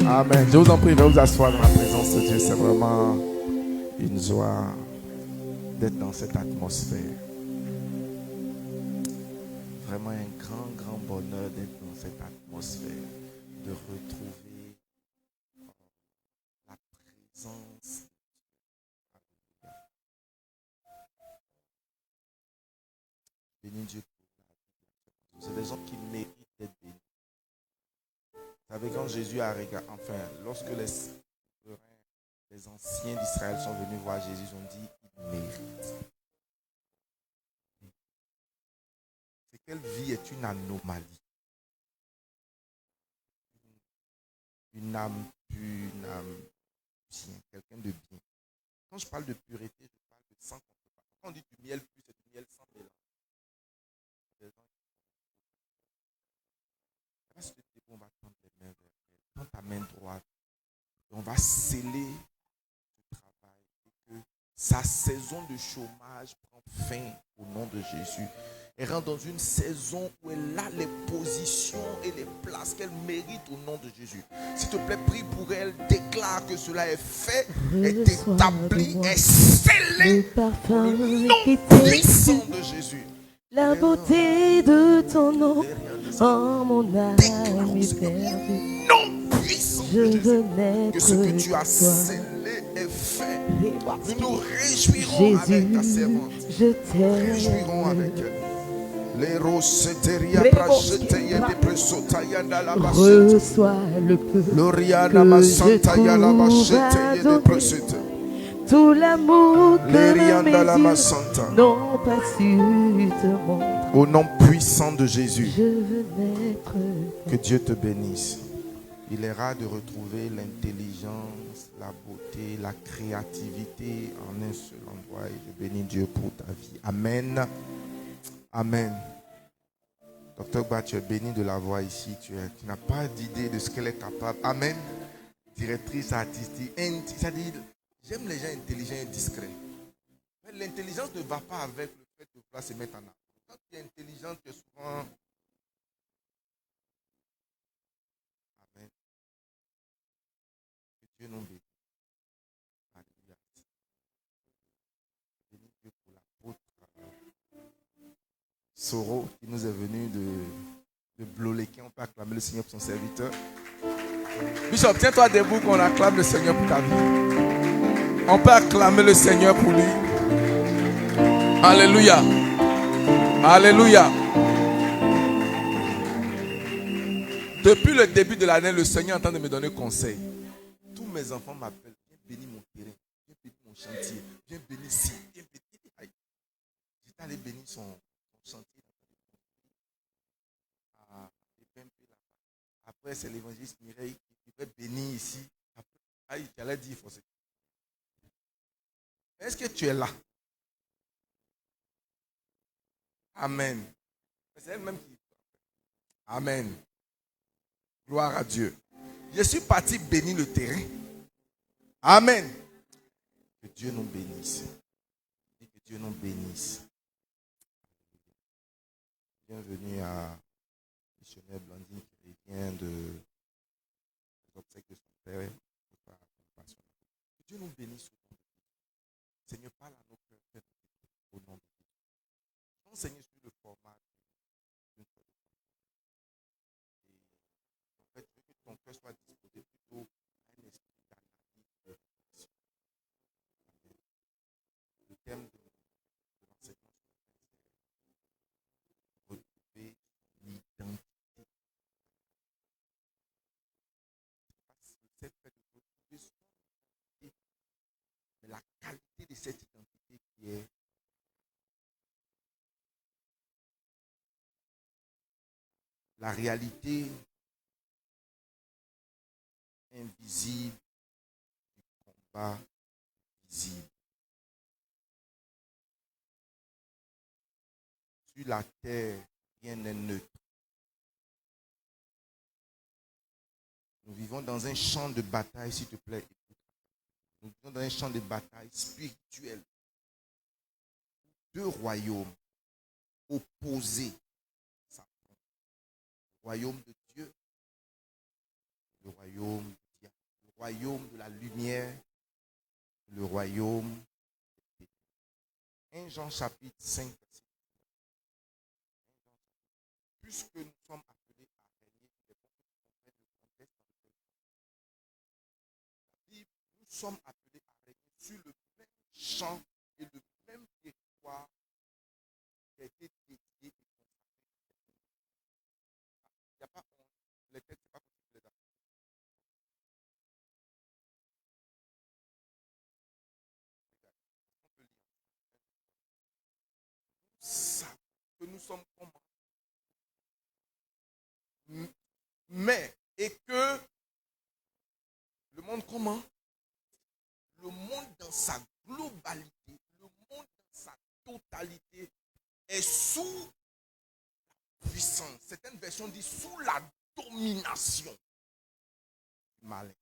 Amen. Je vous en prie, veuillez vous asseoir dans la présence de Dieu. C'est vraiment une joie d'être dans cette atmosphère. Vraiment un grand, grand bonheur d'être dans cette atmosphère, de retrouver la présence. Bénis Dieu pour la vie. C'est des gens qui méritent d'être bénis. Vous savez, quand Jésus a regardé, enfin, lorsque les anciens d'Israël sont venus voir Jésus, ils ont dit, il mérite. C'est quelle vie est une anomalie. Une âme pure, une âme bien, quelqu'un de bien. Quand je parle de pureté, je parle de sans contrepartie. Quand on dit du miel pur, c'est du miel sans mélange. On va tendre les mains vers elle. Tends ta main droite. On va sceller le travail et que sa saison de chômage prend fin au nom de Jésus. Elle rentre dans une saison où elle a les positions et les places qu'elle mérite au nom de Jésus. S'il te plaît, prie pour elle. Déclare que cela est fait, est établi, est scellé au nom puissant de Jésus. La beauté de ton nom, oh mon âme est perdue. Non puissant Je veux naître que ce que tu as scellé est fait. Nous nous réjouirons avec ta servante. Je t'aime. Réjouirons avec elle. Reçois le peu que je trouve à donner. Tout l'amour que mes yeux n'ont pas su te montrer. Au nom puissant de Jésus, Je veux naître. que Dieu te bénisse. Il est rare de retrouver l'intelligence, la beauté, la créativité en un seul endroit. Et je bénis Dieu pour ta vie. Amen. Amen. Docteur Ba, tu es béni de la voir ici. Tu n'as pas d'idée de ce qu'elle est capable. Amen. Directrice artistique. C'est-à-dire, j'aime les gens intelligents et discrets. Mais l'intelligence ne va pas avec le fait de vouloir se mettre en avant. Quand tu es intelligent, tu es souvent... Amen. Que Dieu nous bénisse. Alléluia. Bénis Dieu pour l'apôtre Soro qui nous est venu de Bloléquin. On peut acclamer le Seigneur pour son serviteur. Bishop, tiens-toi debout qu'on acclame le Seigneur pour ta vie. On peut acclamer le Seigneur pour lui. Alléluia. Alléluia. Depuis le début de l'année, le Seigneur est en train de me donner conseil. Tous mes enfants m'appellent. Viens bénir mon terrain. Viens bénir mon chantier. Viens bénir ici. Viens bénir. J'étais allé bénir son chantier. Après, c'est l'évangéliste Mireille qui fait bénir ici. Après, il allait dire, est-ce que tu es là? Amen. C'est elle-même qui... Amen. Gloire à Dieu. Je suis parti bénir le terrain. Amen. Que Dieu nous bénisse. Et que Dieu nous bénisse. Bienvenue à missionnaire Blandine qui vient de obsèques de son père. Que Dieu nous bénisse au nom de Jésus. Seigneur, parle à nos cœurs au nom de Jésus. Enseigne sur le format d'une seule fois. En fait, je veux que ton cœur soit disposé plutôt à un esprit d'analyse de réflexion. Le thème de l'enseignement c'est retrouver l'identité. C'est fait de retrouver son identité, mais la qualité de cette identité qui est la réalité invisible du combat visible. Sur la terre, rien n'est neutre. Nous vivons dans un champ de bataille, s'il te plaît. Nous vivons dans un champ de bataille spirituel. Deux royaumes opposés s'affrontent. Le royaume de Dieu, le royaume du royaume de la lumière, le royaume des ténèbres. 1 Jean chapitre 5, verset 1. Puisque nous sommes appelés à régner, il est bon que nous comprenions le contexte dans lequel la Bible, nous sommes appelés à régner sur le même champ et le même territoire qui a été dédié et consacré. Il n'y a pas les textes, ce n'est pas possible de les appliquer. On peut lire. Nous savons que nous sommes comment? Mais, et que le monde comment? Le monde dans sa globalité, le monde dans sa totalité est sous la puissance. Certaines versions disent sous la domination du malin.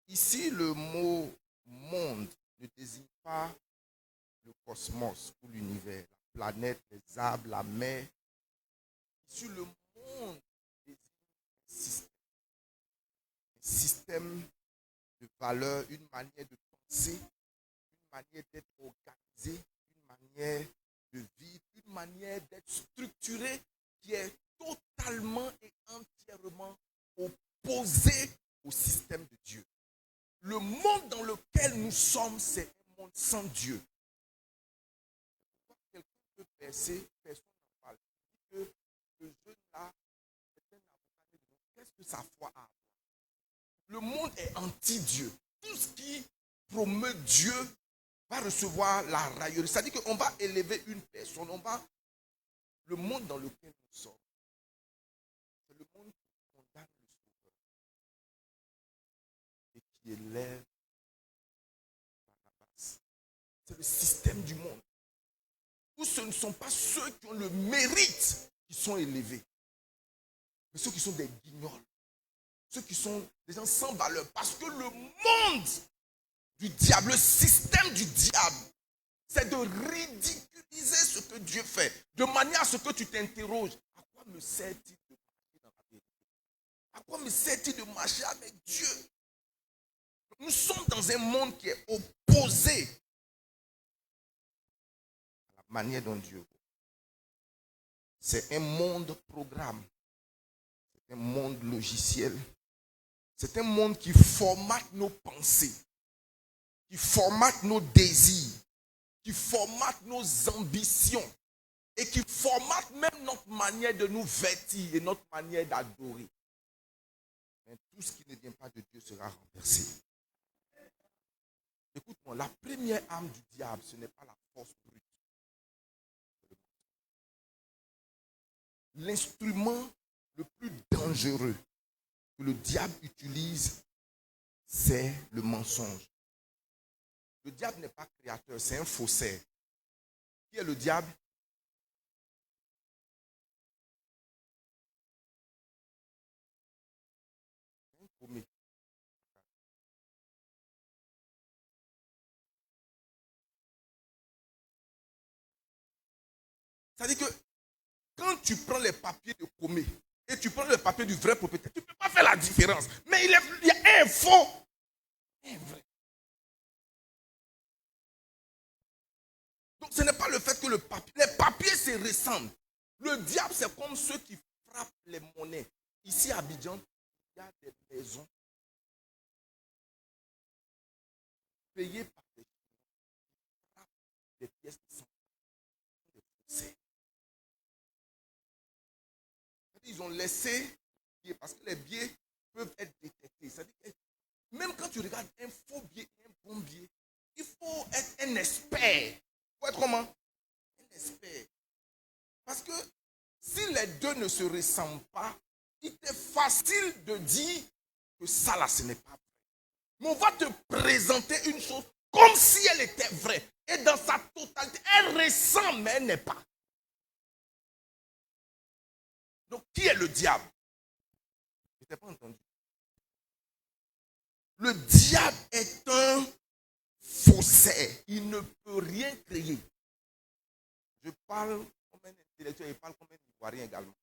Ici, le mot monde ne désigne pas le cosmos ou l'univers, la planète, les arbres, la mer. Ici, le monde désigne un système de valeurs, une manière de penser, une manière d'être organisé, une manière de vivre, une manière d'être structuré qui est totalement et entièrement opposé au système de Dieu. Le monde dans lequel nous sommes, c'est un monde sans Dieu. Quelqu'un peut percer, personne n'en parle. Il dit que le jeune là, c'est un avocat de Dieu. Qu'est-ce que sa foi a à voir? Le monde est anti-Dieu. Tout ce qui promeut Dieu va recevoir la raillerie. C'est-à-dire qu'on va élever une personne. Le monde dans lequel nous sommes, c'est le monde qui condamne le sauveur et qui élève la base. C'est le système du monde où ce ne sont pas ceux qui ont le mérite qui sont élevés, mais ceux qui sont des guignols, ceux qui sont des gens sans valeur. Parce que le monde du diable, le système du diable, c'est de ridiculiser ce que Dieu fait, de manière à ce que tu t'interroges. À quoi me sert-il de marcher dans la vérité? À quoi me sert-il de marcher avec Dieu? Nous sommes dans un monde qui est opposé à la manière dont Dieu veut. C'est un monde programme, c'est un monde logiciel, c'est un monde qui formate nos pensées, qui formate nos désirs, qui formate nos ambitions et qui formate même notre manière de nous vêtir et notre manière d'adorer. Mais tout ce qui ne vient pas de Dieu sera renversé. Écoute-moi, la première arme du diable, ce n'est pas la force brute. L'instrument le plus dangereux que le diable utilise, c'est le mensonge. Le diable n'est pas créateur, c'est un faussaire. Qui est le diable? Un paumé. C'est-à-dire que quand tu prends les papiers de Comé et tu prends les papiers du vrai propriétaire, tu ne peux pas faire la différence. Mais il y a un faux et un vrai. Donc ce n'est pas le fait que les papiers se ressemblent. Le diable, c'est comme ceux qui frappent les monnaies. Ici à Abidjan, il y a des maisons payées par des gens qui frappent des pièces de sang. Des faussaires. Ils ont laissé, parce que les billets peuvent être détectés. C'est-à-dire que même quand tu regardes un faux billet et un bon billet, il faut être un expert. Il faut être comment? Un expert. Parce que si les deux ne se ressemblent pas, il est facile de dire que ça là, ce n'est pas vrai. Mais on va te présenter une chose comme si elle était vraie. Et dans sa totalité, elle ressemble, mais elle n'est pas. Donc, qui est le diable? Je n'ai pas entendu. Le diable est un faussaire. Il ne peut rien créer. Je parle comme un intellectuel, il parle comme un ivoirien également.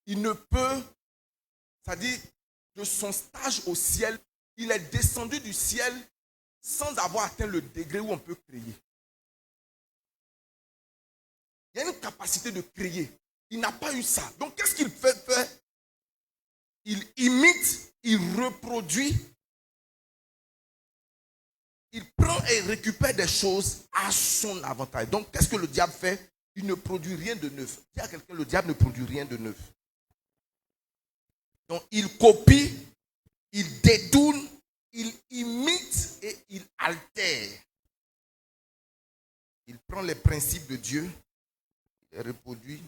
Il ne peut, c'est-à-dire, de son stage au ciel, il est descendu du ciel sans avoir atteint le degré où on peut créer. Il y a une capacité de créer. Il n'a pas eu ça. Donc, qu'est-ce qu'il fait faire? Il imite, il reproduit, il prend et récupère des choses à son avantage. Donc, qu'est-ce que le diable fait? Il ne produit rien de neuf. Dis à quelqu'un, le diable ne produit rien de neuf. Donc, il copie, il détourne, il imite et il altère. Il prend les principes de Dieu, il les reproduit,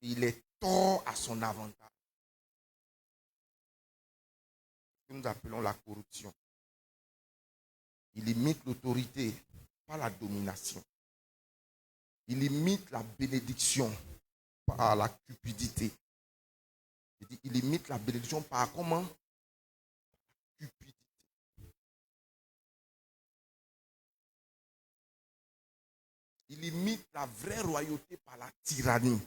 et il les tord à son avantage. Ce que nous appelons la corruption. Il imite l'autorité, pas la domination. Il imite la bénédiction par la cupidité. Il imite la bénédiction par comment? Cupidité. Il imite la vraie royauté par la tyrannie.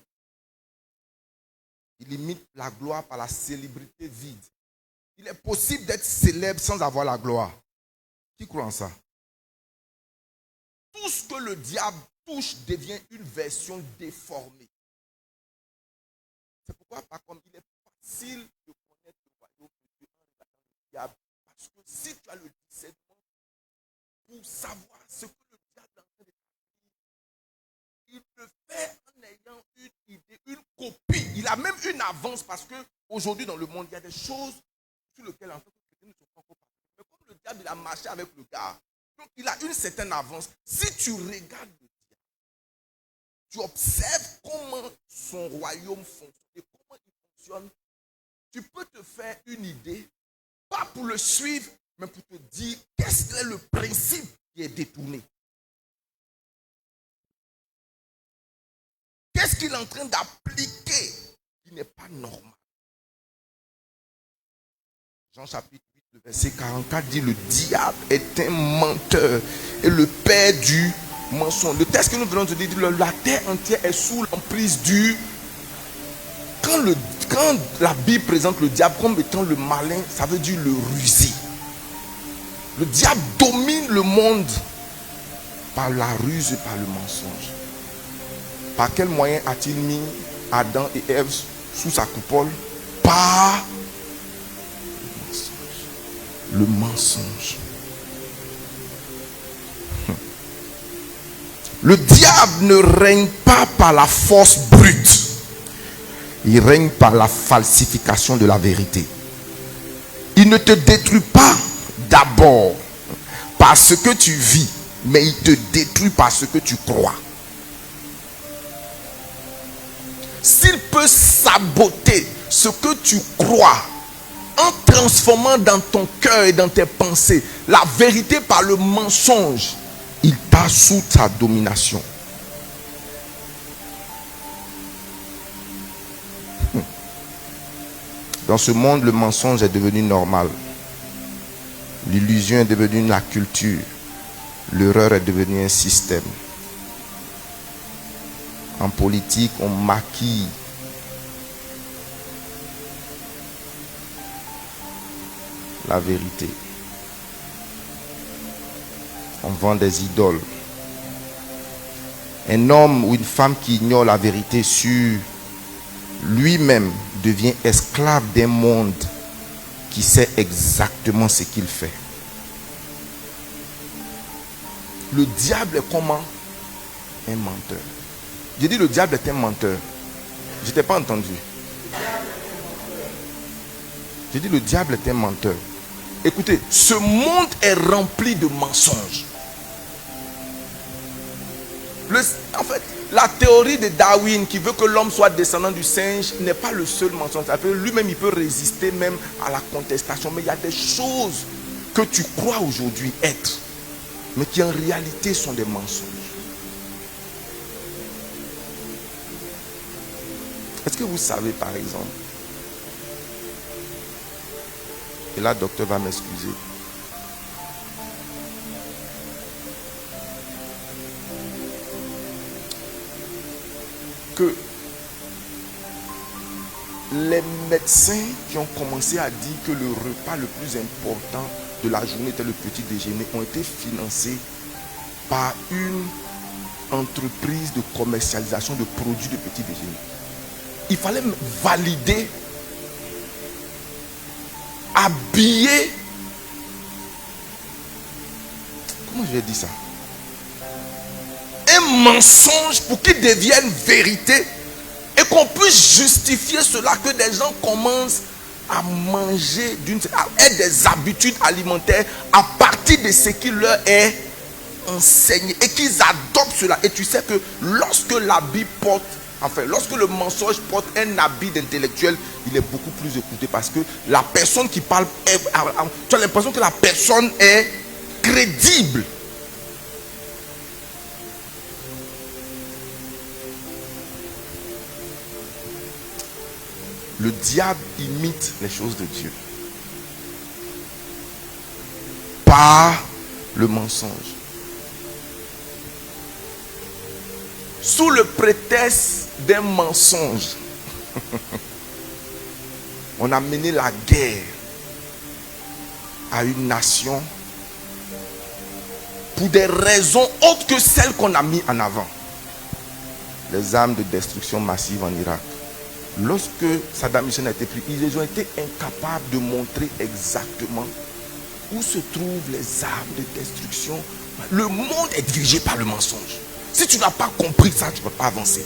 Il imite la gloire par la célébrité vide. Il est possible d'être célèbre sans avoir la gloire. Qui croit en ça? Tout ce que le diable touche devient une version déformée. C'est pourquoi, par contre, il est facile de connaître le royaume de Dieu en regardant le diable. Parce que si tu as le discernement pour savoir ce que le diable est en train de faire, il le fait en ayant une idée, une copie. Il a même une avance parce qu'aujourd'hui dans le monde, il y a des choses sur lesquelles en fait, les ne sont pas encore partis. Mais comme le diable, il a marché avec le gars, donc il a une certaine avance. Si tu regardes le diable, tu observes comment son royaume fonctionne et comment il fonctionne, tu peux te faire une idée, pas pour le suivre, mais pour te dire qu'est-ce que est le principe qui est détourné. Qu'est-ce qu'il est en train d'appliquer qui n'est pas normal. Jean chapitre 8, le verset 44 dit: le diable est un menteur et le père du mensonge. Le texte que nous venons de dire, la terre entière est sous l'emprise du... Quand la Bible présente le diable comme étant le malin, ça veut dire le rusé. Le diable domine le monde par la ruse et par le mensonge. Par quel moyen a-t-il mis Adam et Ève sous sa coupole? Par le mensonge. Le diable ne règne pas par la force brute. Il règne par la falsification de la vérité. Il ne te détruit pas d'abord par ce que tu vis, mais il te détruit par ce que tu crois. S'il peut saboter ce que tu crois en transformant dans ton cœur et dans tes pensées la vérité par le mensonge, il t'a sous sa domination. Dans ce monde, le mensonge est devenu normal. L'illusion est devenue la culture. L'erreur est devenue un système. En politique, on maquille la vérité. On vend des idoles. Un homme ou une femme qui ignore la vérité sur lui-même devient esclave d'un monde qui sait exactement ce qu'il fait. Le diable est comment? Un menteur. J'ai dit le diable est un menteur. Je t'ai pas entendu. J'ai dit le diable est un menteur. Écoutez, ce monde est rempli de mensonges. En fait, la théorie de Darwin qui veut que l'homme soit descendant du singe n'est pas le seul mensonge. Lui-même, il peut résister même à la contestation. Mais il y a des choses que tu crois aujourd'hui être, mais qui en réalité sont des mensonges. Est-ce que vous savez, par exemple, et là, le docteur va m'excuser, que les médecins qui ont commencé à dire que le repas le plus important de la journée était le petit déjeuner ont été financés par une entreprise de commercialisation de produits de petit déjeuner. Il fallait valider, habiller, comment je vais dire ça, un mensonge pour qu'il devienne vérité et qu'on puisse justifier cela, que des gens commencent à manger des habitudes alimentaires à partir de ce qui leur est enseigné et qu'ils adoptent cela. Et tu sais que lorsque l'habit porte, enfin lorsque le mensonge porte un habit d'intellectuel, il est beaucoup plus écouté parce que la personne qui parle, tu as l'impression que la personne est crédible. Le diable imite les choses de Dieu par le mensonge. Sous le prétexte d'un mensonge, on a mené la guerre à une nation pour des raisons autres que celles qu'on a mis en avant. Les armes de destruction massive en Irak. Lorsque Saddam Hussein a été pris, ils ont été incapables de montrer exactement où se trouvent les armes de destruction. Le monde est dirigé par le mensonge. Si tu n'as pas compris ça, tu ne peux pas avancer.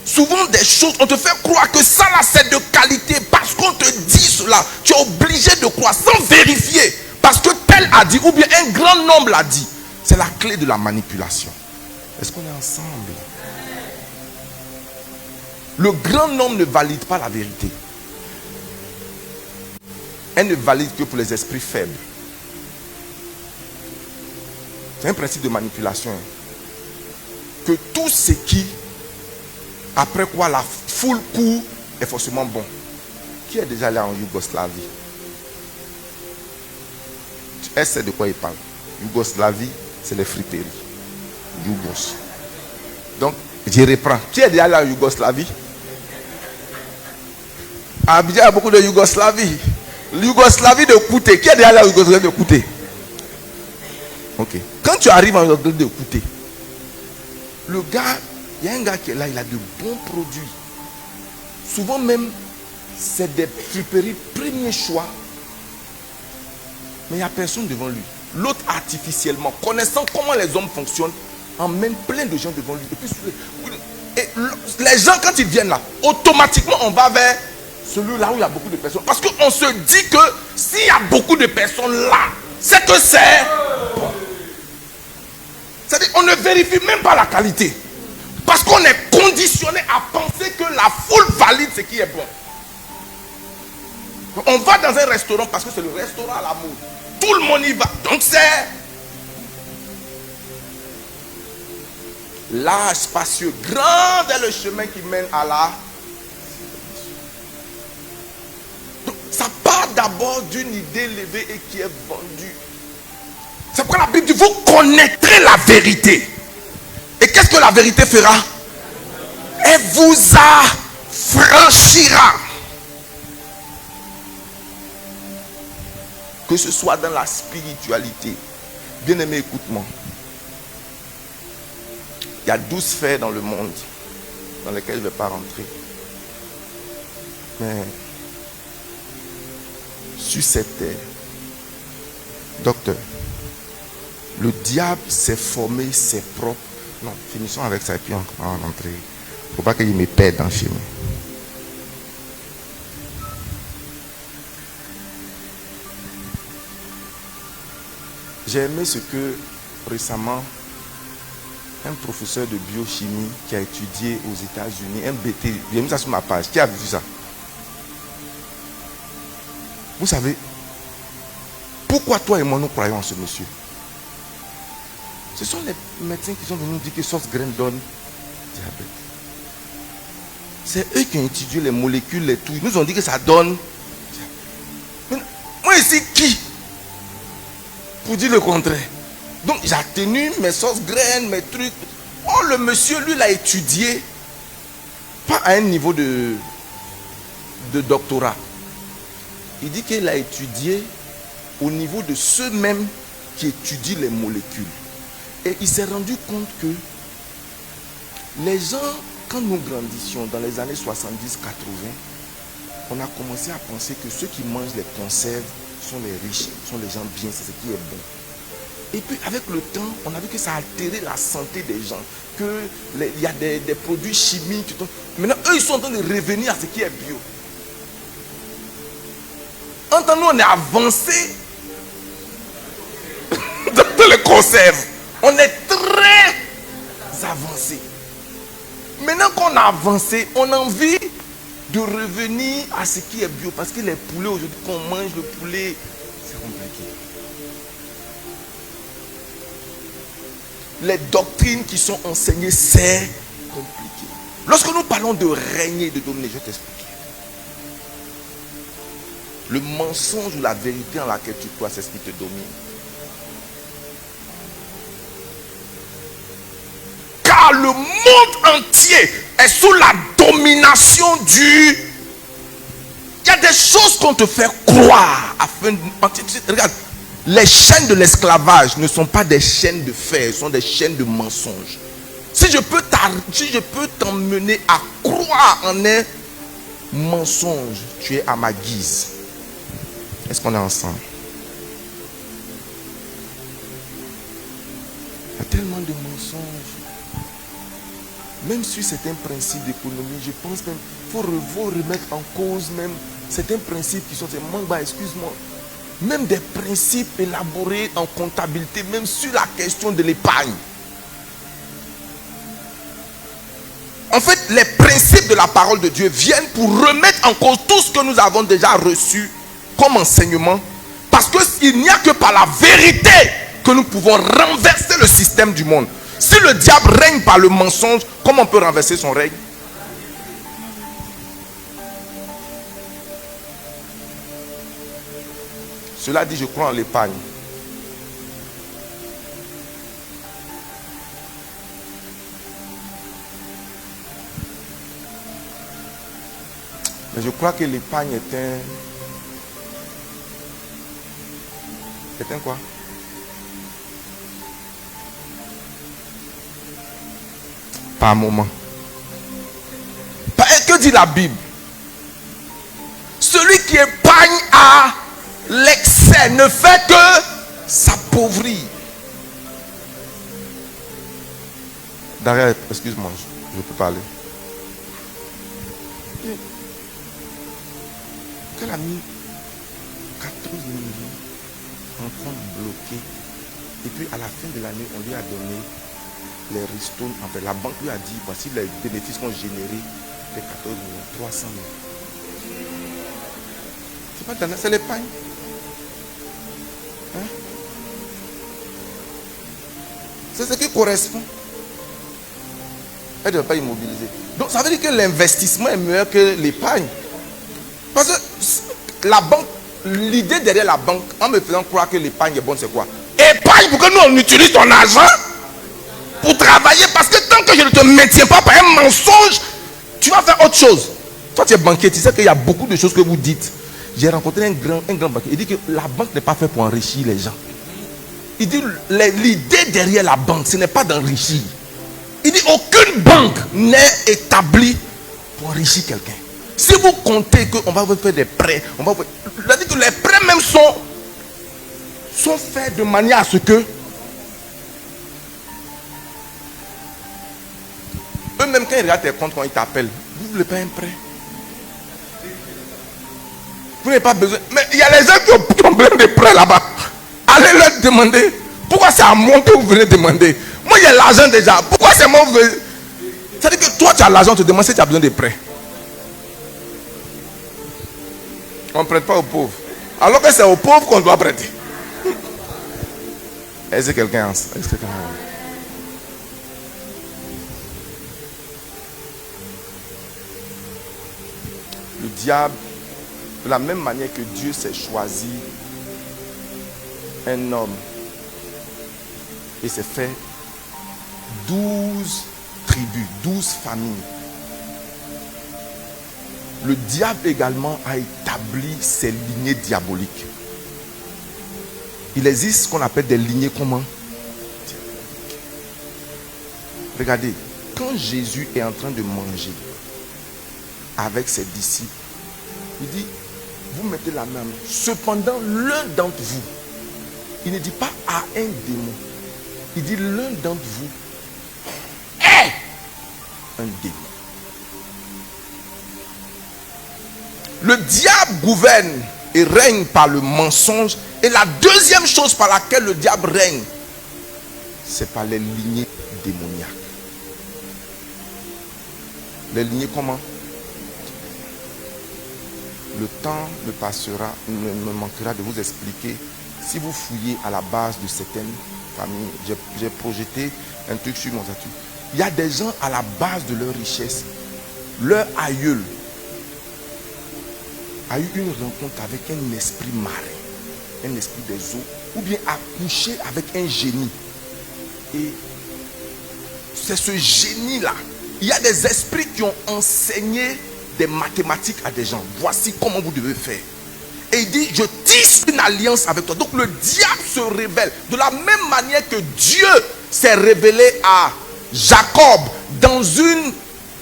Souvent des choses, on te fait croire que ça là c'est de qualité parce qu'on te dit cela. Tu es obligé de croire sans vérifier. Parce que tel a dit, ou bien un grand nombre l'a dit. C'est la clé de la manipulation. Est-ce qu'on est ensemble? Le grand nombre ne valide pas la vérité. Elle ne valide que pour les esprits faibles. C'est un principe de manipulation. Que tout ce qui, après quoi la foule court, est forcément bon. Qui est déjà allé en Yougoslavie? Elle sait de quoi il parle. Yougoslavie, c'est les friperies. Yougos. Donc, je reprends. Qui est déjà allé en Yougoslavie? Abidjan, il y a beaucoup de Yougoslavie. Yougoslavie de Kouté. Qui est déjà allé en Yougoslavie de Kouté? Ok. Quand tu arrives en Yougoslavie de Kouté, le gars, il y a un gars qui est là, il a de bons produits. Souvent même, c'est des friperies premier choix. Mais il n'y a personne devant lui. L'autre artificiellement, connaissant comment les hommes fonctionnent, emmène plein de gens devant lui. Et les gens, quand ils viennent là, automatiquement, on va vers celui-là où il y a beaucoup de personnes. Parce qu'on se dit que s'il y a beaucoup de personnes là, c'est que c'est bon. C'est-à-dire qu'on ne vérifie même pas la qualité. Parce qu'on est conditionné à penser que la foule valide ce qui est bon. On va dans un restaurant parce que c'est le restaurant à la mode. Tout le monde y va. Donc c'est large, spacieux, grand est le chemin qui mène à la. Donc, ça part d'abord d'une idée élevée et qui est vendue. C'est pourquoi la Bible dit, vous connaîtrez la vérité. Et qu'est-ce que la vérité fera? Elle vous affranchira. Que ce soit dans la spiritualité. Bien-aimé, écoute-moi. Il y a 12 sphères dans le monde dans lesquelles je ne vais pas rentrer. Mais sur cette terre, docteur, le diable s'est formé ses propres. Non, finissons avec ça et puis on va rentrer. Il ne faut pas qu'il me perde dans le chemin. J'ai aimé ce que récemment un professeur de biochimie qui a étudié aux États-Unis, un BT, j'ai mis ça sur ma page. Qui a vu ça? Vous savez, pourquoi toi et moi nous croyons en ce monsieur? Ce sont les médecins qui sont venus nous dire que sauce graine donne diabète. C'est eux qui ont étudié les molécules, les tout. Ils nous ont dit que ça donne diabète. Moi ici, qui? Pour dire le contraire. Donc j'ai tenu mes sauces graines, mes trucs. Oh, le monsieur, lui, l'a étudié. Pas à un niveau de de doctorat. Il dit qu'il a étudié au niveau de ceux-mêmes qui étudient les molécules. Et il s'est rendu compte que les gens, quand nous grandissions dans les années 70-80, on a commencé à penser que ceux qui mangent les conserves sont les riches, sont les gens bien, c'est ce qui est bon. Et puis avec le temps, on a vu que ça a altéré la santé des gens, qu'il y a des produits chimiques. Maintenant, eux, ils sont en train de revenir à ce qui est bio. Entre nous, on est avancé dans les conserves. On est très avancé. Maintenant qu'on a avancé, on a envie de revenir à ce qui est bio. Parce que les poulets, aujourd'hui, qu'on mange le poulet, c'est compliqué. Les doctrines qui sont enseignées, c'est compliqué. Lorsque nous parlons de régner, de dominer, je vais t'expliquer. Le mensonge ou la vérité en laquelle tu crois, c'est ce qui te domine. Car le monde entier est sous la domination du... Il y a des choses qu'on te fait croire afin de... Regarde, les chaînes de l'esclavage ne sont pas des chaînes de fer, ce sont des chaînes de mensonges. Si je peux t'emmener à croire en un mensonge, tu es à ma guise. Est-ce qu'on est ensemble? Il y a tellement de mensonges. Même sur certains principes d'économie, je pense même qu'il faut remettre en cause même certains principes qui sont... excuse-moi. Même des principes élaborés en comptabilité, même sur la question de l'épargne. En fait, les principes de la parole de Dieu viennent pour remettre en cause tout ce que nous avons déjà reçu comme enseignement. Parce qu'il n'y a que par la vérité que nous pouvons renverser le système du monde. Si le diable règne par le mensonge, comment on peut renverser son règne? Cela dit, je crois en l'épargne. Mais je crois que l'épargne est un... C'est un quoi? Pas un moment. Que dit la Bible? Celui qui épargne à l'excès ne fait que s'appauvrir. Derrière, excuse-moi, je peux parler. Qu'elle a mis 14 millions en train de bloquer. Et puis à la fin de l'année, on lui a donné les ristournes. En fait, la banque lui a dit, voici les bénéfices qu'on généré de 14 millions, 300 000. C'est pas donné, c'est l'épargne. Hein? C'est ce qui correspond. Elle ne doit pas immobiliser. Donc ça veut dire que l'investissement est meilleur que l'épargne. Parce que la banque, l'idée derrière la banque, en me faisant croire que l'épargne est bonne, c'est quoi? Épargne pour que nous on utilise ton argent pour travailler. Parce que tant que je ne te maintiens pas par un mensonge, tu vas faire autre chose. Toi tu es banquier, tu sais qu'il y a beaucoup de choses que vous dites. J'ai rencontré un grand banquier. Il dit que la banque n'est pas faite pour enrichir les gens. Il dit l'idée derrière la banque, ce n'est pas d'enrichir. Il dit aucune banque n'est établie pour enrichir quelqu'un. Si vous comptez qu'on va vous faire des prêts, il a dit que les prêts même sont faits de manière à ce que eux-mêmes quand ils regardent tes comptes, quand ils t'appellent, vous ne voulez pas un prêt? Vous n'avez pas besoin. Mais il y a les gens qui ont besoin de prêts là-bas. Allez leur demander. Pourquoi c'est à moi que vous venez demander? Moi j'ai l'argent déjà. Pourquoi c'est moi que vous venez? C'est-à-dire que toi tu as l'argent, tu te demandes si tu as besoin de prêts. On ne prête pas aux pauvres. Alors que c'est aux pauvres qu'on doit prêter. Est-ce que quelqu'un... Le diable, de la même manière que Dieu s'est choisi un homme et s'est fait 12 tribus, 12 familles. le diable également a établi ses lignées diaboliques. Il existe ce qu'on appelle des lignées comment? Regardez, quand Jésus est en train de manger avec ses disciples, il dit, vous mettez la main. Cependant, l'un d'entre vous, il ne dit pas à un démon, il dit l'un d'entre vous est un démon. Le diable gouverne et règne par le mensonge. Et la deuxième chose par laquelle le diable règne, c'est par les lignées démoniaques. Les lignées comment? Le temps ne passera, ne manquera de vous expliquer. Si vous fouillez à la base de certaines familles, j'ai projeté un truc sur mon statut. Il y a des gens à la base de leur richesse. Leur aïeul a eu une rencontre avec un esprit marin, un esprit des eaux, ou bien a couché avec un génie. Et c'est ce génie-là. Il y a des esprits qui ont enseigné des mathématiques à des gens. Voici comment vous devez faire. Et il dit, je tisse une alliance avec toi. Donc le diable se révèle. De la même manière que Dieu s'est révélé à Jacob dans une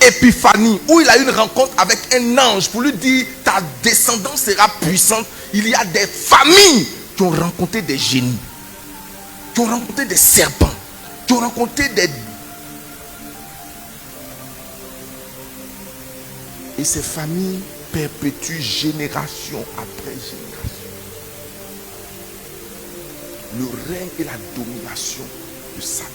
épiphanie, où il a eu une rencontre avec un ange pour lui dire, ta descendance sera puissante. Il y a des familles qui ont rencontré des génies, qui ont rencontré des serpents, qui ont rencontré des... Et ces familles perpétuent génération après génération le règne et la domination de Satan.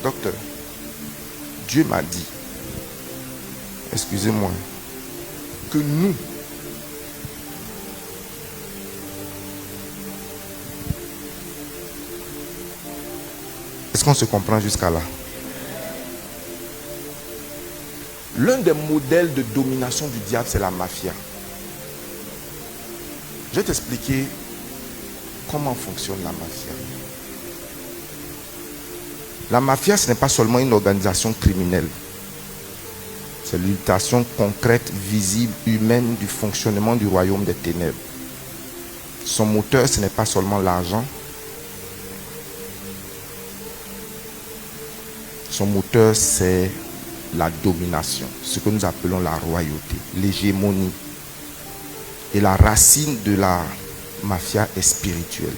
Docteur, Dieu m'a dit, excusez-moi, que nous, est-ce qu'on se comprend jusqu'à là? L'un des modèles de domination du diable, c'est la mafia. Je vais t'expliquer comment fonctionne la mafia. La mafia, ce n'est pas seulement une organisation criminelle. C'est l'illustration concrète, visible, humaine du fonctionnement du royaume des ténèbres. Son moteur, ce n'est pas seulement l'argent. Son moteur, c'est la domination, ce que nous appelons la royauté, l'hégémonie. Et la racine de la mafia est spirituelle.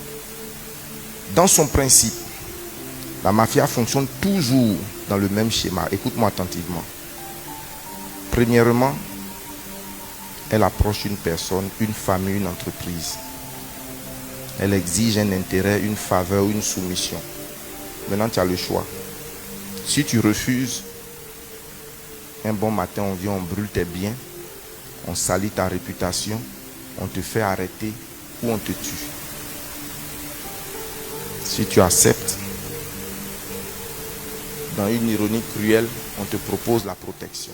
Dans son principe, la mafia fonctionne toujours dans le même schéma. Écoute-moi attentivement. Premièrement, elle approche une personne, une famille, une entreprise. Elle exige un intérêt, une faveur, une soumission. Maintenant, tu as le choix. Si tu refuses, un bon matin, on vient, on brûle tes biens, on salit ta réputation, on te fait arrêter ou on te tue. Si tu acceptes, dans une ironie cruelle, on te propose la protection.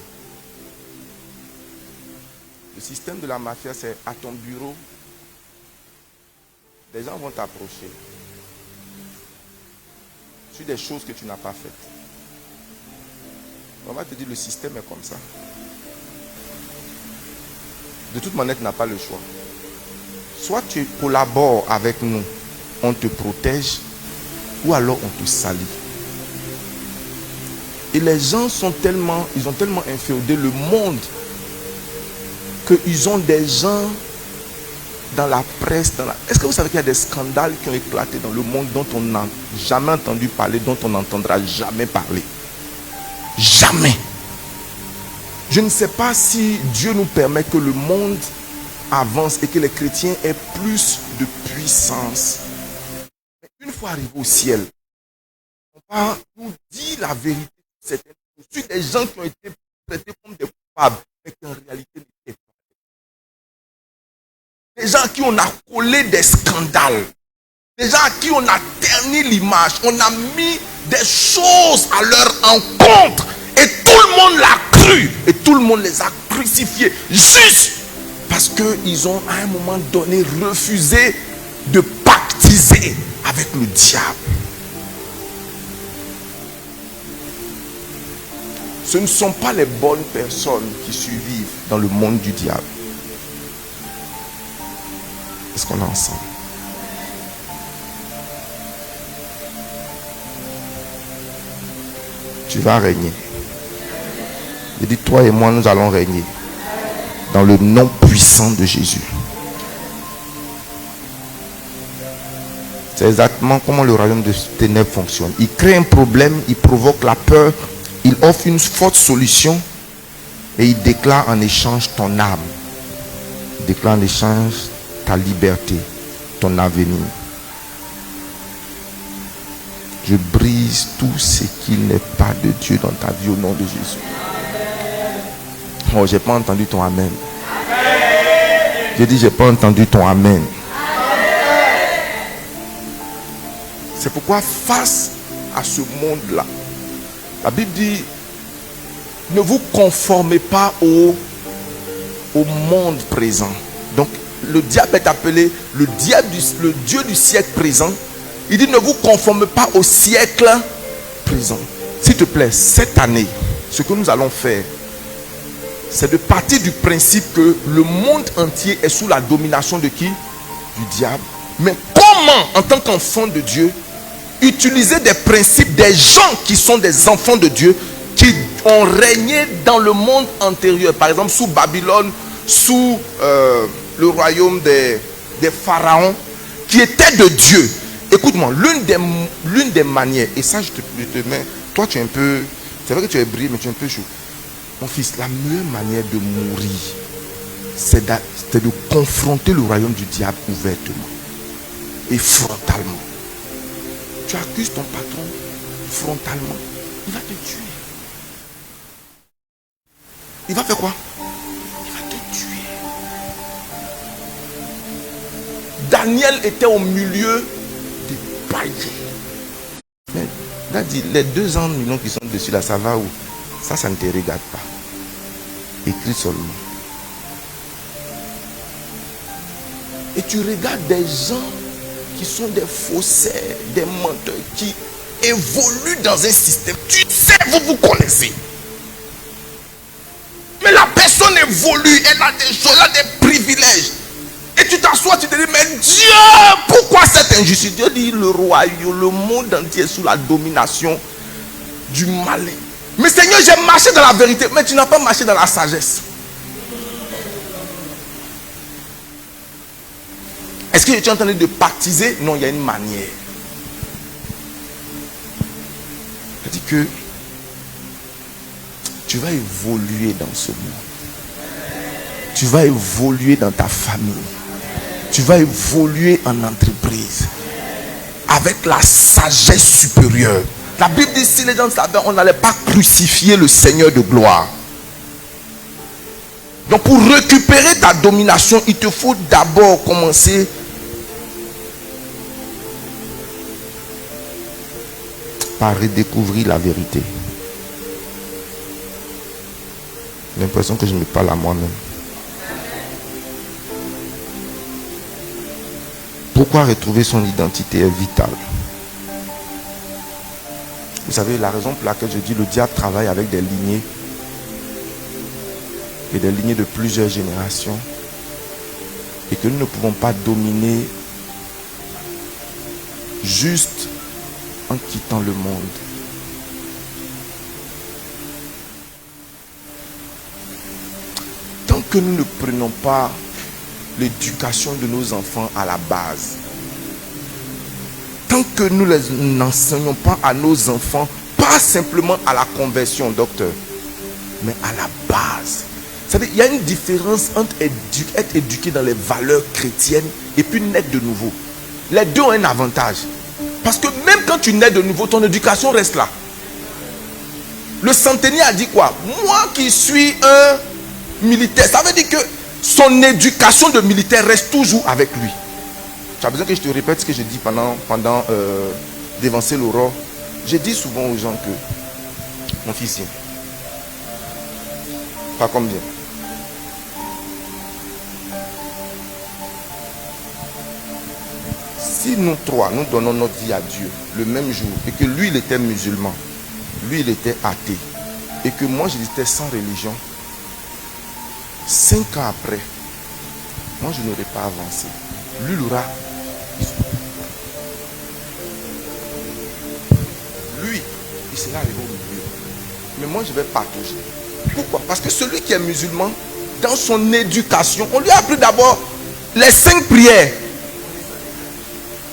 Le système de la mafia, c'est à ton bureau, des gens vont t'approcher sur des choses que tu n'as pas faites. On va te dire, le système est comme ça. De toute manière, tu n'as pas le choix. Soit tu collabores avec nous, on te protège, ou alors on te salit. Et les gens ils ont tellement inféodé le monde qu'ils ont des gens dans la presse. Est-ce que vous savez qu'il y a des scandales qui ont éclaté dans le monde dont on n'a jamais entendu parler, dont on n'entendra jamais parler? Jamais. Je ne sais pas si Dieu nous permet que le monde avance et que les chrétiens aient plus de puissance. Mais une fois arrivé au ciel, on va nous dire la vérité. C'est des gens qui ont été traités comme des coupables, mais qui en réalité n'étaient pas. Des gens à qui on a collé des scandales. Des gens à qui on a terni l'image. On a mis des choses à leur encontre. Et tout le monde l'a cru. Et tout le monde les a crucifiés. Juste parce qu'ils ont à un moment donné refusé de pactiser avec le diable. Ce ne sont pas les bonnes personnes qui survivent dans le monde du diable. Est-ce qu'on est ensemble? Tu vas régner. Je dis, toi et moi, nous allons régner dans le nom puissant de Jésus. C'est exactement comment le royaume de ténèbres fonctionne. Il crée un problème, il provoque la peur, il offre une forte solution et il déclare en échange ton âme. Il déclare en échange ta liberté, ton avenir. Je brise tout ce qui n'est pas de Dieu dans ta vie au nom de Jésus. Oh, j'ai pas entendu ton amen. J'ai dit, j'ai pas entendu ton amen. C'est pourquoi face à ce monde-là, la Bible dit, ne vous conformez pas au monde présent. Donc, le diable est appelé le Dieu du siècle présent. Il dit, ne vous conformez pas au siècle présent. S'il te plaît, cette année, ce que nous allons faire, c'est de partir du principe que le monde entier est sous la domination de qui? Du diable. Mais comment, en tant qu'enfant de Dieu, utiliser des principes des gens qui sont des enfants de Dieu, qui ont régné dans le monde antérieur, par exemple sous Babylone, sous le royaume des pharaons, qui étaient de Dieu. Écoute-moi, l'une des manières, et ça je te mets, toi tu es un peu, c'est vrai que tu es brillé, mais tu es un peu chaud. Mon fils, la meilleure manière de mourir, c'est de confronter le royaume du diable ouvertement et frontalement. Tu accuses ton patron frontalement, il va te tuer. Il va faire quoi? Il va te tuer. Daniel était au milieu des païens. Mais là, dit, les 200 millions qui sont dessus là, ça va où? Ça ne te regarde pas. Écris seulement. Et tu regardes des gens qui sont des faussaires, des menteurs, qui évoluent dans un système. Tu sais, vous connaissez. Mais la personne évolue, elle a des choses, elle a des privilèges. Et tu t'assois, tu te dis, mais Dieu, pourquoi cette injustice? Dieu dit, le royaume, le monde entier est sous la domination du malin. Mais Seigneur, j'ai marché dans la vérité, mais tu n'as pas marché dans la sagesse. Est-ce que tu es en train de baptiser? Non, il y a une manière. Je dis que tu vas évoluer dans ce monde. Tu vas évoluer dans ta famille. Tu vas évoluer en entreprise. Avec la sagesse supérieure. La Bible dit, si les gens savaient, on n'allait pas crucifier le Seigneur de gloire. Donc pour récupérer ta domination, il te faut d'abord commencer par redécouvrir la vérité. J'ai l'impression que je me parle à moi-même. Pourquoi retrouver son identité est vital. Vous savez, la raison pour laquelle je dis le diable travaille avec des lignées et des lignées de plusieurs générations et que nous ne pouvons pas dominer juste en quittant le monde. Tant que nous ne prenons pas l'éducation de nos enfants à la base, tant que nous n'enseignons pas à nos enfants, pas simplement à la conversion, docteur, mais à la base. Vous savez, il y a une différence entre être éduqué dans les valeurs chrétiennes et puis naître de nouveau. Les deux ont un avantage. Parce que même quand tu nais de nouveau, ton éducation reste là. Le centenaire a dit quoi? Moi qui suis un militaire, ça veut dire que son éducation de militaire reste toujours avec lui. Tu as besoin que je te répète ce que je dis pendant d'évancer l'aurore. Je dis souvent aux gens que, mon fils, pas combien? Si nous trois, nous donnons notre vie à Dieu le même jour, et que lui, il était musulman, lui, il était athée, et que moi j'étais sans religion, 5 ans après, moi je n'aurais pas avancé. Lui, l'aura. Lui, il sera arrivé au milieu. Mais moi, je vais partager. Pourquoi? Parce que celui qui est musulman, dans son éducation, on lui a appris d'abord les 5 prières.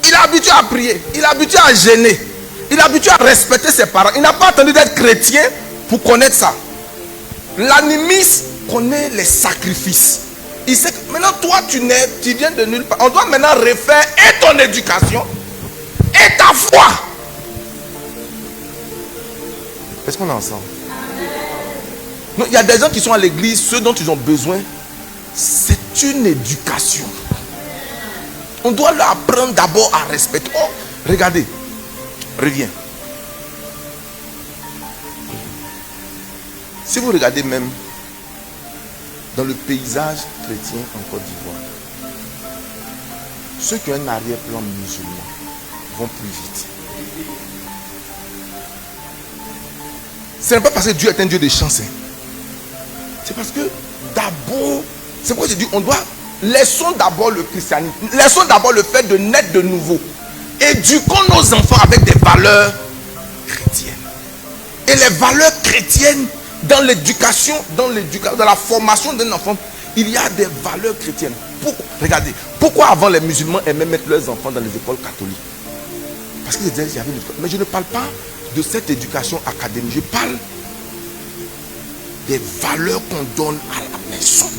Il est habitué à prier, il est habitué à jeûner, il est habitué à respecter ses parents. Il n'a pas attendu d'être chrétien pour connaître ça. L'animisme connaît les sacrifices. Il sait que maintenant, toi, tu viens de nulle part. On doit maintenant refaire et ton éducation et ta foi. Est-ce qu'on est ensemble? Non, il y a des gens qui sont à l'église, ceux dont ils ont besoin, c'est une éducation. On doit leur apprendre d'abord à respecter. Oh, regardez, reviens. Si vous regardez même dans le paysage chrétien en Côte d'Ivoire, ceux qui ont un arrière-plan musulman vont plus vite. Ce n'est pas parce que Dieu est un Dieu de chance. C'est parce que d'abord, c'est pourquoi j'ai dit, on doit, laissons d'abord le christianisme, laissons d'abord le fait de naître de nouveau. Éduquons nos enfants avec des valeurs chrétiennes. Et les valeurs chrétiennes, dans l'éducation, dans la formation d'un enfant, il y a des valeurs chrétiennes. Pourquoi? Regardez, pourquoi avant les musulmans aimaient mettre leurs enfants dans les écoles catholiques? Parce qu'ils disaient, il y avait une école. Mais je ne parle pas de cette éducation académique. Je parle des valeurs qu'on donne à la maison.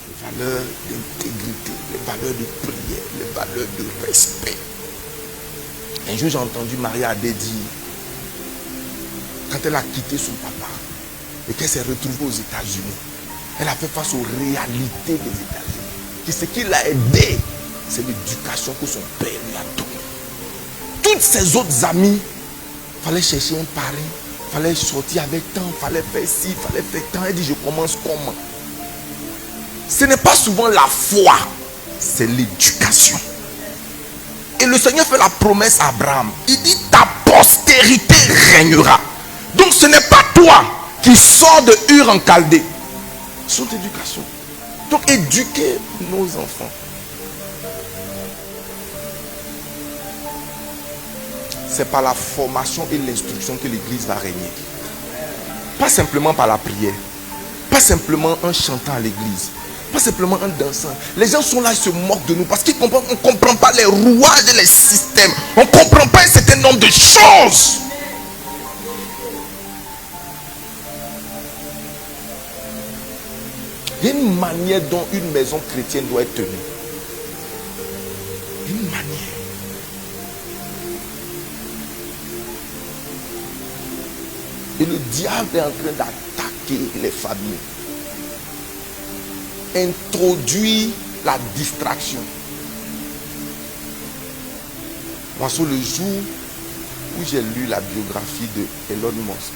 Les valeurs d'intégrité, les valeurs de prière, les valeurs de respect. Un jour, j'ai entendu Maria Adé dire, quand elle a quitté son papa et qu'elle s'est retrouvée aux États-Unis, elle a fait face aux réalités des États-Unis. Et ce qui l'a aidé, c'est l'éducation que son père lui a donnée. Toutes ses autres amies, il fallait chercher un parrain, il fallait sortir avec temps, il fallait faire ci, il fallait faire tant. Elle dit, je commence comment? Ce n'est pas souvent la foi, c'est l'éducation. Et le Seigneur fait la promesse à Abraham. Il dit, ta postérité régnera. Donc ce n'est pas toi qui sors de Ur en Chaldée. C'est son éducation. Donc éduquer nos enfants. C'est par la formation et l'instruction que l'Église va régner. Pas simplement par la prière. Pas simplement en chantant à l'Église. Pas simplement en dansant. Les gens sont là, ils se moquent de nous parce qu'on ne comprend pas les rouages et les systèmes. On ne comprend pas un certain nombre de choses. Il y a une manière dont une maison chrétienne doit être tenue. Une manière. Et le diable est en train d'attaquer les familles. Introduit la distraction. Moi, sur le jour où j'ai lu la biographie de Elon Musk,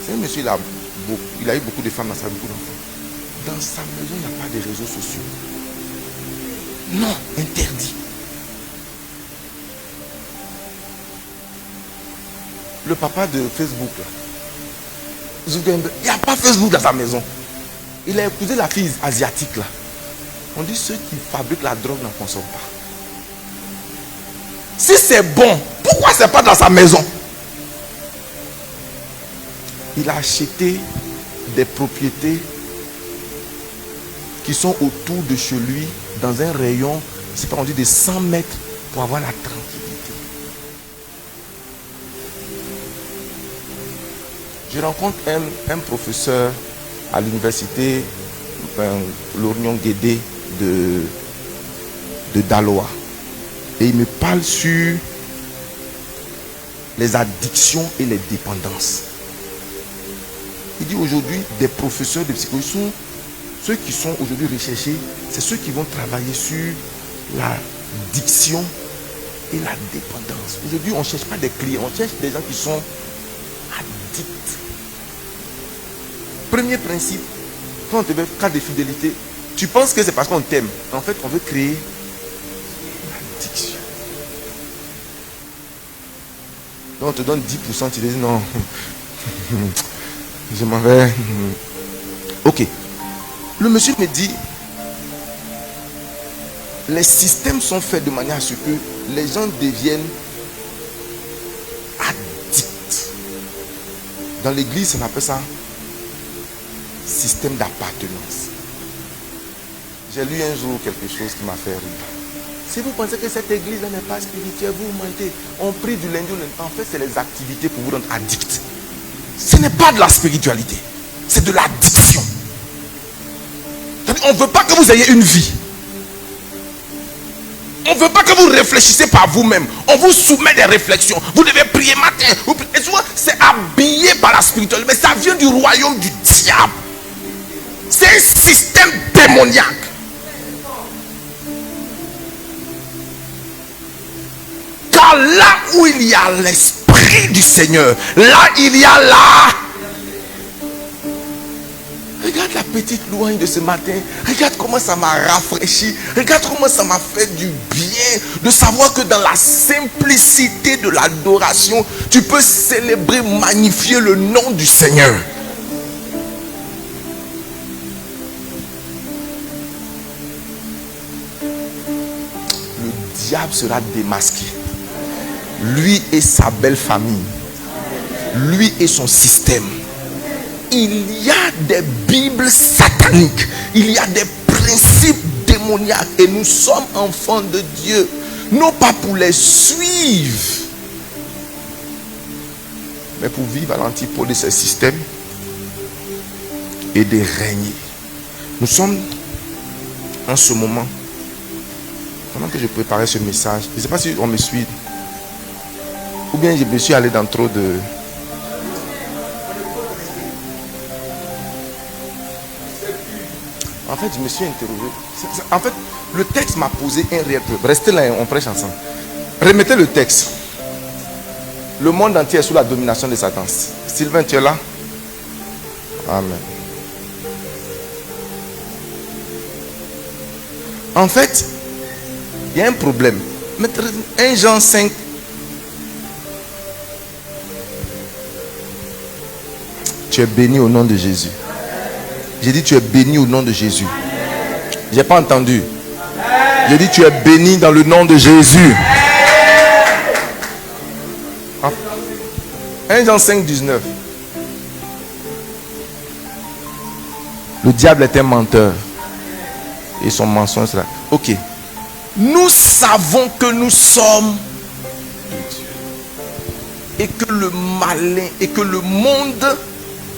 c'est un monsieur, il a eu beaucoup de femmes dans sa vie, beaucoup d'enfants. Dans sa maison, il n'y a pas de réseaux sociaux. Non, interdit. Le papa de Facebook, là, il n'y a pas Facebook dans sa maison. Il a épousé la fille asiatique là. On dit ceux qui fabriquent la drogue n'en consomment pas. Si c'est bon, pourquoi c'est pas dans sa maison? Il a acheté des propriétés qui sont autour de chez lui dans un rayon, c'est pas on dit de 100 mètres pour avoir la tranquillité. Je rencontre un professeur à l'université Lorgnon Guédé de Daloa. Et il me parle sur les addictions et les dépendances. Il dit aujourd'hui, des professeurs de psychologie sont ceux qui sont aujourd'hui recherchés, c'est ceux qui vont travailler sur l'addiction et la dépendance. Aujourd'hui, on ne cherche pas des clients, on cherche des gens qui sont addicts. Premier principe, quand on te fait cas de fidélité, tu penses que c'est parce qu'on t'aime. En fait, on veut créer une addiction. Donc on te donne 10%, tu te dis non, je m'en vais. Ok. Le monsieur me dit, les systèmes sont faits de manière à ce que les gens deviennent addicts. Dans l'église, on appelle ça système d'appartenance. J'ai lu un jour quelque chose qui m'a fait rire. Si vous pensez que cette église-là n'est pas spirituelle, vous mentez. On prie du lundi au lundi. En fait, c'est les activités pour vous rendre addict. Ce n'est pas de la spiritualité. C'est de l'addiction. On ne veut pas que vous ayez une vie. On ne veut pas que vous réfléchissiez par vous-même. On vous soumet des réflexions. Vous devez prier matin. Et souvent, c'est habillé par la spiritualité. Mais ça vient du royaume du diable. C'est un système démoniaque. Car là où il y a l'esprit du Seigneur, là il y a la... Regarde la petite louange de ce matin. Regarde comment ça m'a rafraîchi. Regarde comment ça m'a fait du bien de savoir que dans la simplicité de l'adoration, tu peux célébrer, magnifier le nom du Seigneur. Le diable sera démasqué. Lui et sa belle famille. Lui et son système. Il y a des Bibles sataniques. Il y a des principes démoniaques. Et nous sommes enfants de Dieu. Non pas pour les suivre, mais pour vivre à l'antipode de ces systèmes et de régner. Nous sommes en ce moment, pendant que je préparais ce message, je ne sais pas si on me suit, ou bien je me suis allé dans trop de... En fait, je me suis interrogé. En fait, le texte m'a posé un réel problème. Restez là, on prêche ensemble. Remettez le texte. Le monde entier est sous la domination de Satan. Sylvain, tu es là? Amen. En fait, il y a un problème. 1 Jean 5. Tu es béni au nom de Jésus. J'ai dit tu es béni au nom de Jésus. J'ai pas entendu. J'ai dit tu es béni dans le nom de Jésus. 1 Jean 5, 19. Le diable est un menteur. Et son mensonge sera... Ok. Nous savons que nous sommes de Dieu. Et que le malin, et que le monde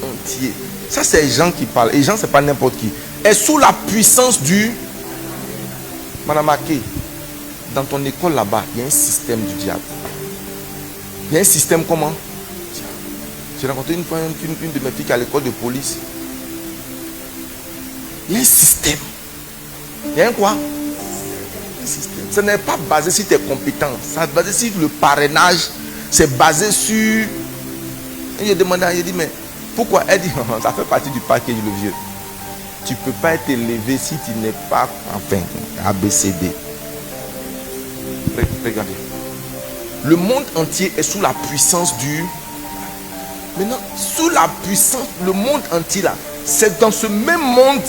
entier... Ça, c'est Jean qui parle. Et Jean, c'est pas n'importe qui. Est sous la puissance du... Madame Ake, dans ton école là-bas, il y a un système du diable. Il y a un système comment? J'ai rencontré une fois une de mes filles qui est à l'école de police. Il y a un système. Il y a un quoi? Un système. Ce n'est pas basé sur tes compétences. C'est basé sur le parrainage. C'est basé sur... Et j'ai demandé, j'ai dit, mais... Pourquoi? Elle dit, ça fait partie du package le vieux. Tu ne peux pas être élevé si tu n'es pas, enfin, ABCD. Regardez. Le monde entier est sous la puissance du... Maintenant, sous la puissance, le monde entier là, c'est dans ce même monde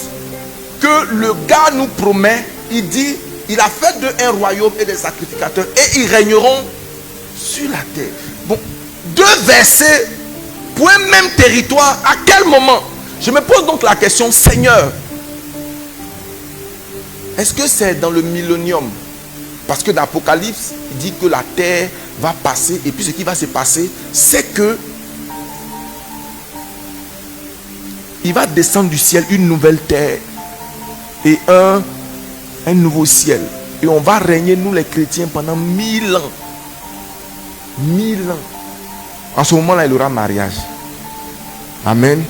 que le gars nous promet, il dit, il a fait d'eux un royaume et des sacrificateurs et ils régneront sur la terre. Bon, 2 versets pour un même territoire, à quel moment? Je me pose donc la question, Seigneur, est-ce que c'est dans le millénium? Parce que dans l'Apocalypse, il dit que la terre va passer, et puis ce qui va se passer, c'est que il va descendre du ciel une nouvelle terre et un nouveau ciel. Et on va régner, nous les chrétiens, pendant 1000 ans. 1000 ans. En ce moment-là, il aura mariage. Amen.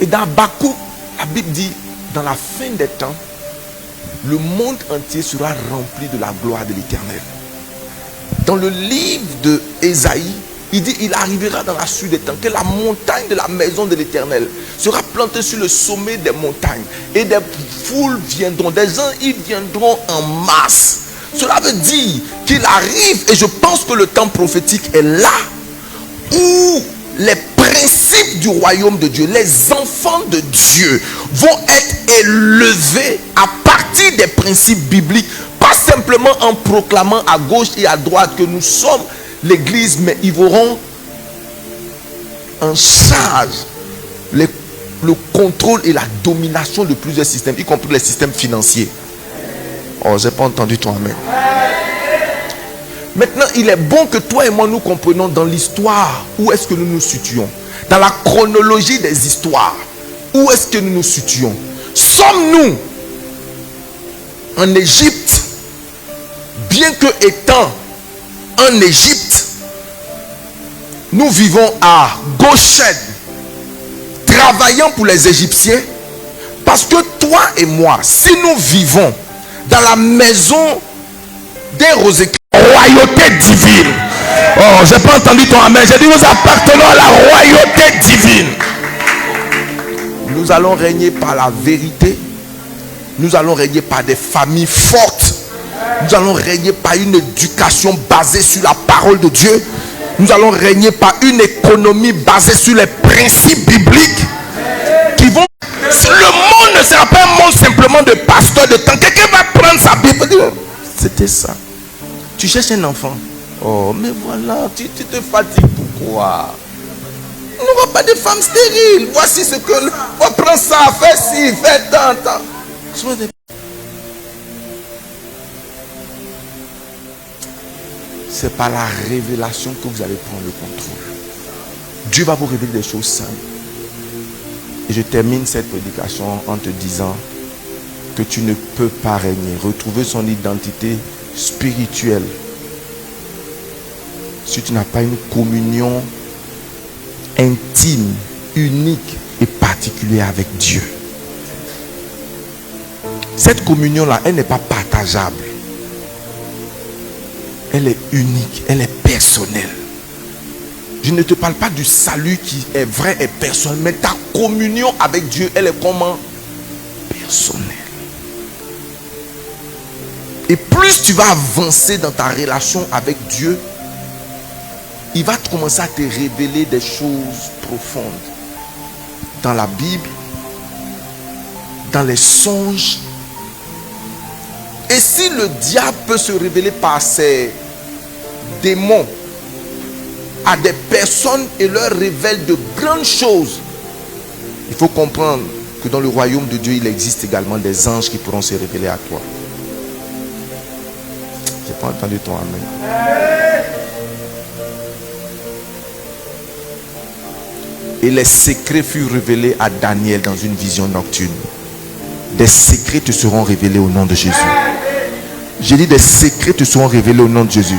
Et dans Habakkuk, la Bible dit, dans la fin des temps, le monde entier sera rempli de la gloire de l'Éternel. Dans le livre de Ésaïe, il dit, il arrivera dans la suite des temps que la montagne de la maison de l'Éternel sera plantée sur le sommet des montagnes. Et des foules viendront, des gens, ils viendront en masse Cela veut dire qu'il arrive, et je pense que le temps prophétique est là, où les principes du royaume de Dieu, les enfants de Dieu vont être élevés à partir des principes bibliques, pas simplement en proclamant à gauche et à droite que nous sommes l'église, mais ils auront en charge le contrôle et la domination de plusieurs systèmes, y compris les systèmes financiers. Oh, j'ai pas entendu ton amen. Maintenant, il est bon que toi et moi nous comprenions dans l'histoire où est-ce que nous nous situons. Dans la chronologie des histoires, où est-ce que nous nous situons. Sommes-nous en Égypte, bien que étant en Égypte, nous vivons à Goshen, travaillant pour les Égyptiens? Parce que toi et moi, si nous vivons dans la maison des Rosécrits, royauté divine. Oh, j'ai pas entendu ton amen. J'ai dit nous appartenons à la royauté divine. Nous allons régner par la vérité. Nous allons régner par des familles fortes. Nous allons régner par une éducation basée sur la parole de Dieu. Nous allons régner par une économie basée sur les principes bibliques qui vont... Le monde ne sera pas un monde simplement de pasteurs de temps. Quelqu'un va prendre sa Bible et dire, c'était ça. Tu cherches un enfant. Oh, mais voilà, tu te fatigues. Pourquoi? Il n'y aura pas de femmes stériles. Voici ce que... On prend ça, fais ci, fais tant. C'est par la révélation que vous allez prendre le contrôle. Dieu va vous révéler des choses simples. Et je termine cette prédication en te disant que tu ne peux pas régner, retrouver son identité spirituelle si tu n'as pas une communion intime, unique et particulière avec Dieu. Cette communion-là, elle n'est pas partageable. Elle est unique, elle est personnelle. Je ne te parle pas du salut qui est vrai et personnel, mais ta communion avec Dieu, elle est comment? Personnelle. Et plus tu vas avancer dans ta relation avec Dieu, il va commencer à te révéler des choses profondes. Dans la Bible, dans les songes. Et si le diable peut se révéler par ses démons à des personnes et leur révèle de grandes choses, il faut comprendre que dans le royaume de Dieu, il existe également des anges qui pourront se révéler à toi. Je n'ai pas entendu ton amen. Et les secrets furent révélés à Daniel dans une vision nocturne. Des secrets te seront révélés au nom de Jésus. J'ai dit des secrets te seront révélés au nom de Jésus.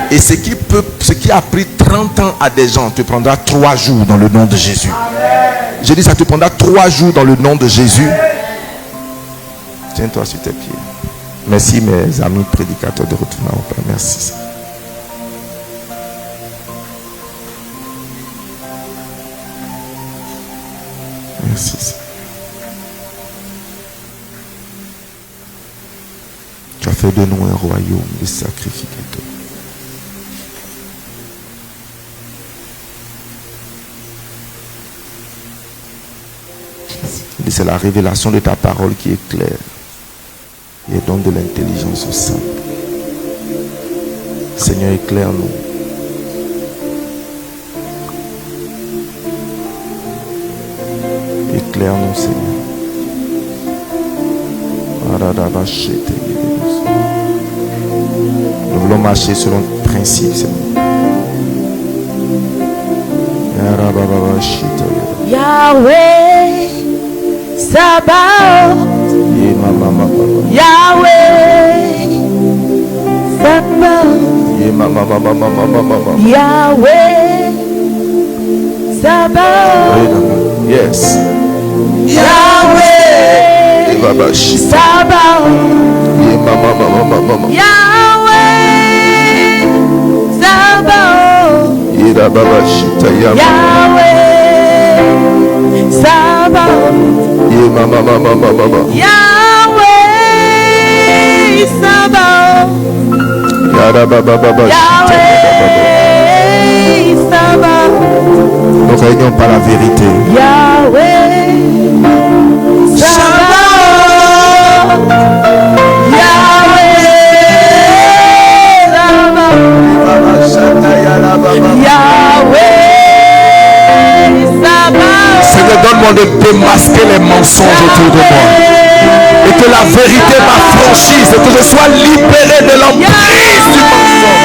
Et ce qui a pris 30 ans à des gens te prendra 3 jours dans le nom de Jésus. J'ai dit ça te prendra 3 jours dans le nom de Jésus. Tiens-toi sur tes pieds. Merci mes amis prédicateurs de retourner au Père. Merci. Merci. Tu as fait de nous un royaume de sacrificateurs. Et c'est la révélation de ta parole qui est claire. Et donne de l'intelligence au simple. Seigneur, éclaire-nous. Éclaire-nous, Seigneur. Nous voulons marcher selon le principe, Seigneur. Yahweh, Sabaoth. Yahweh, Sabaoth. Yahweh, Sabaoth. Yes. Yahweh, Sabaoth. Yahweh, Sabaoth. Yahweh, Sabaoth. Yahweh, Sabaoth. Yahweh Sabaoth. Nous régnons par la vérité. Yahweh Sabaoth. Yahweh Sabaoth. Yahweh Sabaoth. Seigneur, donne-moi de démasquer les mensonges autour de moi. Et que la vérité m'affranchisse. Et que je sois libéré de l'emprise du mensonge.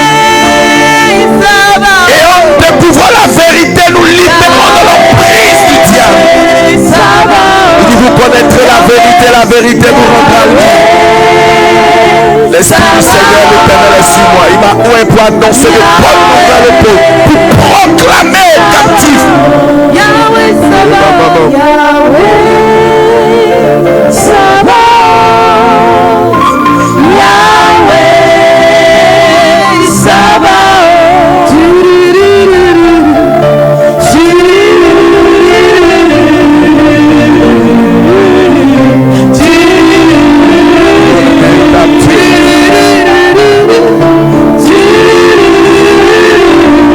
Et en découvrant la vérité, nous libérons de l'emprise du diable. Il dit, vous connaîtrez la vérité vous rendra libre. L'Esprit du Seigneur l'Éternel est sur moi. Il m'a oué pour annoncer de bonnes nouvelles pour proclamer aux captifs. Yahweh Sabaoth. Yahweh Sabaoth. Yahweh Sabaoth.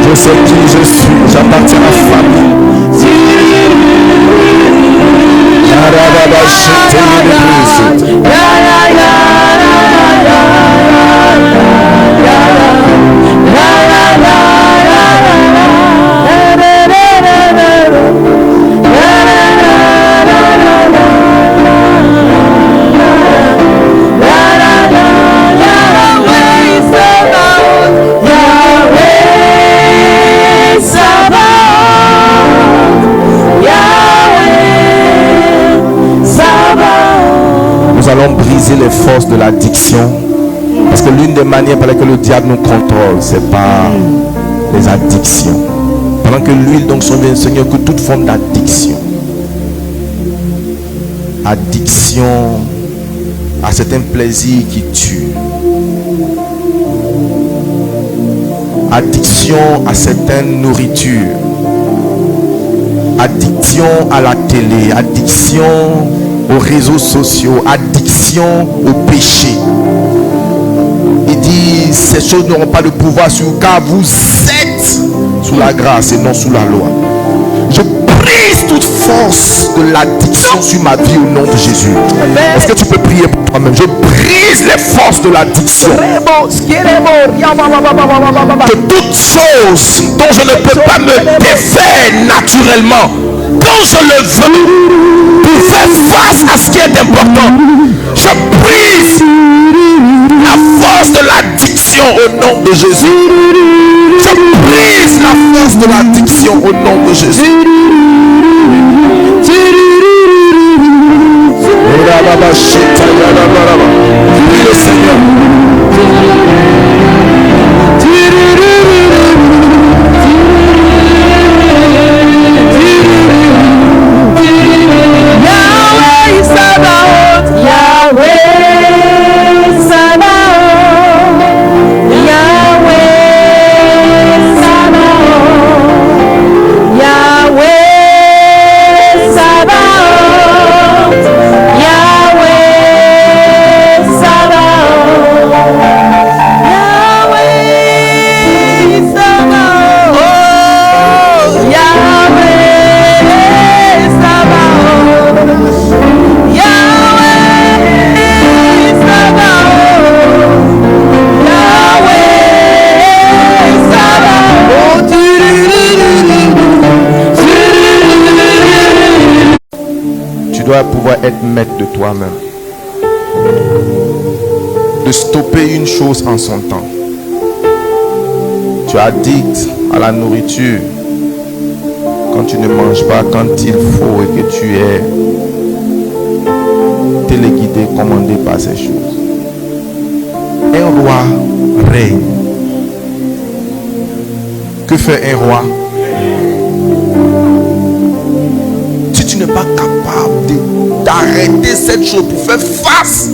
Je sais qui je suis, j'appartiens à la famille. Nous allons briser les forces de l'addiction. Parce que l'une des manières par lesquelles le diable nous contrôle, c'est par les addictions. Pendant que l'huile donc son bien, Seigneur, que toute forme d'addiction, addiction à certains plaisirs qui tuent, addiction à certaines nourritures, addiction à la télé, addiction aux réseaux sociaux, addiction au péché. Il dit, ces choses n'auront pas de pouvoir sur vous, car vous êtes sous la grâce et non sous la loi. Je brise toute force de l'addiction sur ma vie au nom de Jésus. Est-ce que tu peux prier pour toi-même? Je brise les forces de l'addiction. Que toute chose dont je ne peux pas me défaire naturellement, quand je le veux, pour faire face à ce qui est important, je brise la force de l'addiction au nom de Jésus. Je brise la force de l'addiction au nom de Jésus. Prie le Seigneur. Yahweh Sabaoth. Yahweh Sabaoth. Yahweh Sabaoth. Yahweh Sabaoth. Yahweh Sabaoth. Yahweh Sabaoth. Yahweh Sabaoth. Yahweh Sabaoth. Tu dois pouvoir être maître de toi-même. De stopper une chose en son temps. Tu es addict à la nourriture. Quand tu ne manges pas quand il faut et que tu es téléguidé, commandé par ces choses. Un roi règne. Que fait un roi? Si tu n'es pas capable d'arrêter cette chose pour faire face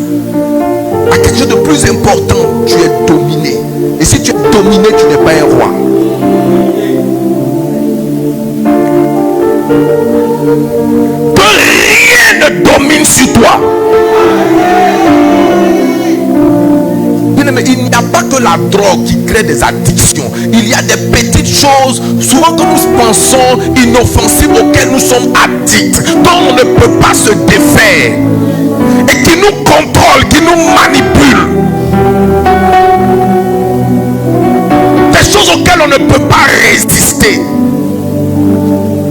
à quelque chose de plus important, tu es dominé. Et si tu es dominé, tu n'es pas un roi. Que rien ne domine sur toi. pas que la drogue qui crée des addictions. Il y a des petites choses, souvent que nous pensons inoffensives, auxquelles nous sommes addicts, dont on ne peut pas se défaire, et qui nous contrôlent, qui nous manipulent. Des choses auxquelles on ne peut pas résister.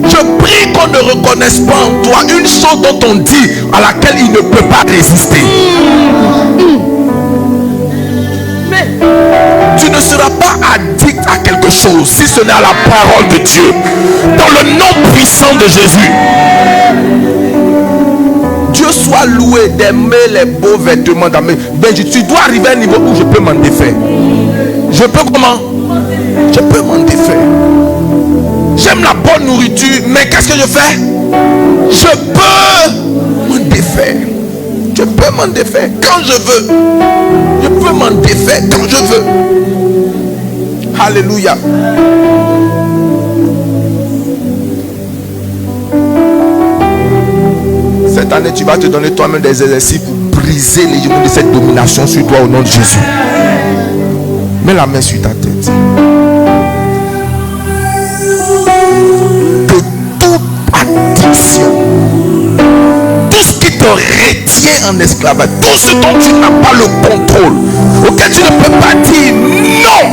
Je prie qu'on ne reconnaisse pas en toi une chose dont on dit à laquelle il ne peut pas résister. Mais tu ne seras pas addict à quelque chose si ce n'est à la parole de Dieu. Dans le nom puissant de Jésus. Dieu soit loué d'aimer les beaux vêtements. Ben, tu dois arriver à un niveau où je peux m'en défaire. Je peux comment? Je peux m'en défaire. J'aime la bonne nourriture, mais qu'est-ce que je fais? Je peux m'en défaire. Je peux m'en défaire quand je veux. Je peux m'en défaire quand je veux. Alléluia. Cette année, tu vas te donner toi-même des exercices pour briser les genoux de cette domination sur toi au nom de Jésus. Mets la main sur ta tête. Tout ce qui te retient en esclavage, tout ce dont tu n'as pas le contrôle, auquel tu ne peux pas dire non,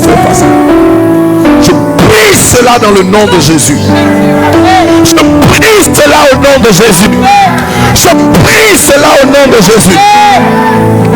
fais pas ça. Je brise cela dans le nom de Jésus. Je brise cela au nom de Jésus. Je brise cela au nom de Jésus.